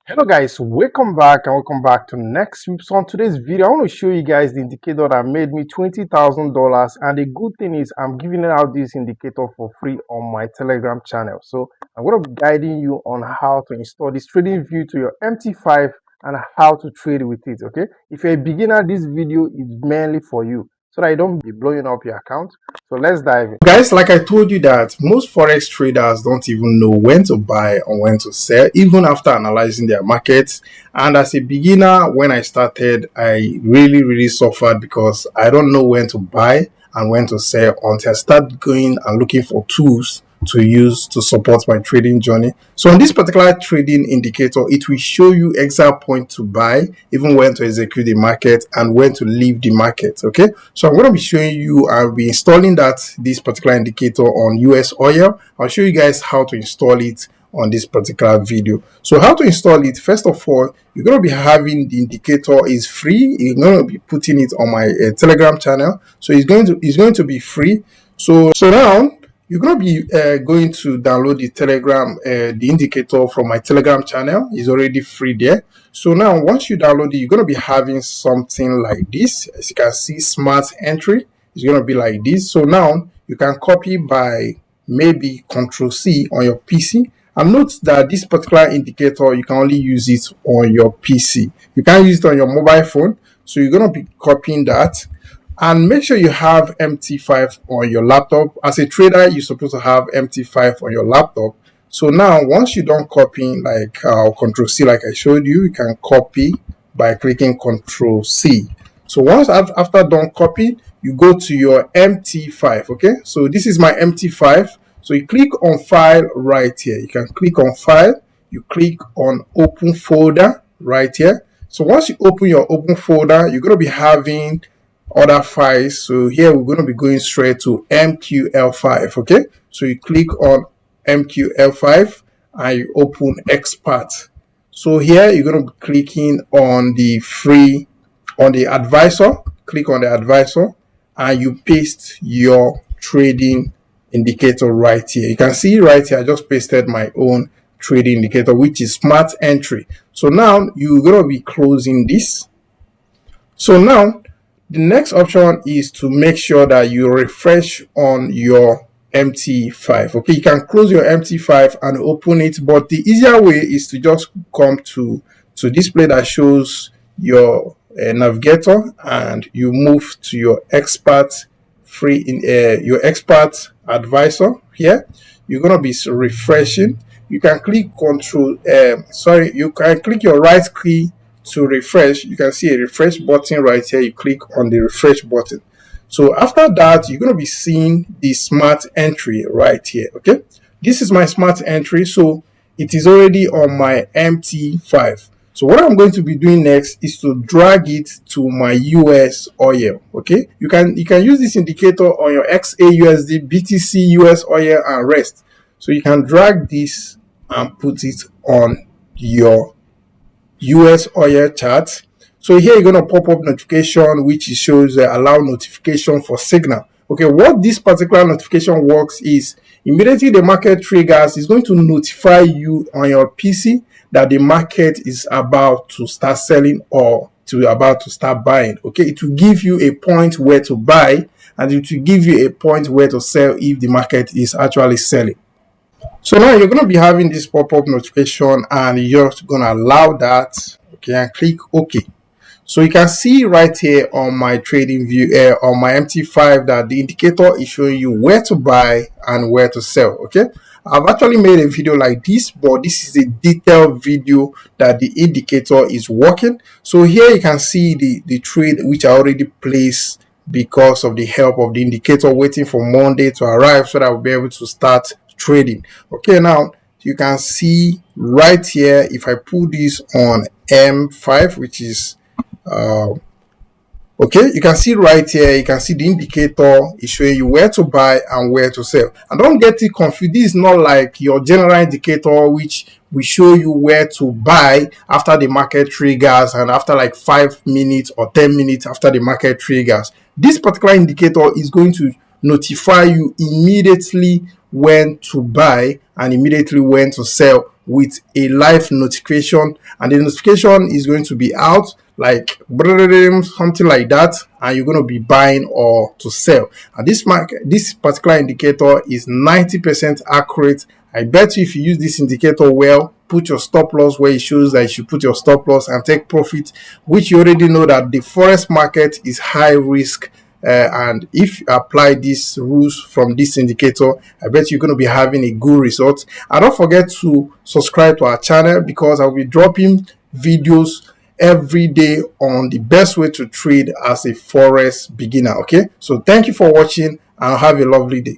Hello guys, welcome back and welcome back to next week. So on today's video, I want to show you guys the indicator that made me $20,000, and the good thing is I'm giving out this indicator for free on my Telegram channel. So I'm going to be guiding you on how to install this trading view to your MT5 and how to trade with it. Okay, if you're a beginner, this video is mainly for you so that you don't be blowing up your account. So let's dive in. Guys, like I told you that most forex traders don't even know when to buy or when to sell, even after analyzing their markets. And as a beginner, when I started, I really suffered because I don't know when to buy and when to sell until I start going and looking for tools to use to support my trading journey. So on this particular trading indicator, it will show you exact point to buy, even when to execute the market and when to leave the market. Okay, so I'm going to be showing you, I'll be installing this particular indicator on US oil. I'll show you guys how to install it on this particular video. So how to install it? First of all, you're going to be having the indicator is free. You're going to be putting it on my Telegram channel. So it's going to be free. So now you're going to be going to download the Telegram, the indicator from my Telegram channel. Is already free there. So now once you download it, you're going to be having something like this. As you can see, smart entry is going to be like this. So now you can copy by maybe Control C on your PC. And note that this particular indicator, you can only use it on your PC. You can't use it on your mobile phone. So you're going to be copying that. And make sure you have MT5 on your laptop. As a trader, you're supposed to have MT5 on your laptop. So now, once you're done copying, like Control C, like I showed you, you can copy by clicking Control C. So once after done copying, you go to your MT5. Okay, so this is my MT5. So you click on File right here. You can click on File. You click on Open Folder right here. So once you open your Open Folder, you're going to be having other files. So here we're going to be going straight to MQL5. Okay, so you click on MQL5 and you open Expert. So here you're going to be clicking on the advisor. Click on the advisor and you paste your trading indicator right here. You can see right here I just pasted my own trading indicator, which is smart entry. So now you're going to be closing this. So now the next option is to make sure that you refresh on your MT5. Okay, you can close your MT5 and open it, but the easier way is to just come to display that shows your navigator, and you move to your expert your expert advisor. Here you're going to be refreshing. You can click you can click your right key to refresh. You can see a refresh button right here. You click on the refresh button. So after that, you're going to be seeing the smart entry right here. Okay, this is my smart entry, so it is already on my MT5. So what I'm going to be doing next is to drag it to my US oil. Okay, you can use this indicator on your XAUSD, BTC, US oil, and rest. So you can drag this and put it on your US oil chart. So here you're going to pop up notification, which shows allow notification for signal. Okay, what this particular notification works is immediately the market triggers, is going to notify you on your PC that the market is about to start selling or about to start buying. Okay, it will give you a point where to buy and it will give you a point where to sell if the market is actually selling. So now you're going to be having this pop-up notification and you're just going to allow that. Okay, and click OK. So you can see right here on my trading view on my MT5 that the indicator is showing you where to buy and where to sell. Okay, I've actually made a video like this, but this is a detailed video that the indicator is working. So here you can see the trade which I already placed because of the help of the indicator, waiting for Monday to arrive so that I'll be able to start trading. Okay, now you can see right here, if I put this on M5, which is okay, you can see right here, you can see the indicator is showing you where to buy and where to sell. And don't get it confused, this is not like your general indicator which will show you where to buy after the market triggers and after like 5 minutes or 10 minutes after the market triggers. This particular indicator is going to notify you immediately when to buy and immediately when to sell with a live notification, and the notification is going to be out like something like that, and you're going to be buying or to sell. And this particular indicator is 90% accurate. I bet you if you use this indicator well, put your stop loss where it shows that you should put your stop loss and take profit, which you already know that the forex market is high risk. And if you apply these rules from this indicator, I bet you're going to be having a good result. And don't forget to subscribe to our channel, because I'll be dropping videos every day on the best way to trade as a forex beginner. Okay, so thank you for watching and have a lovely day.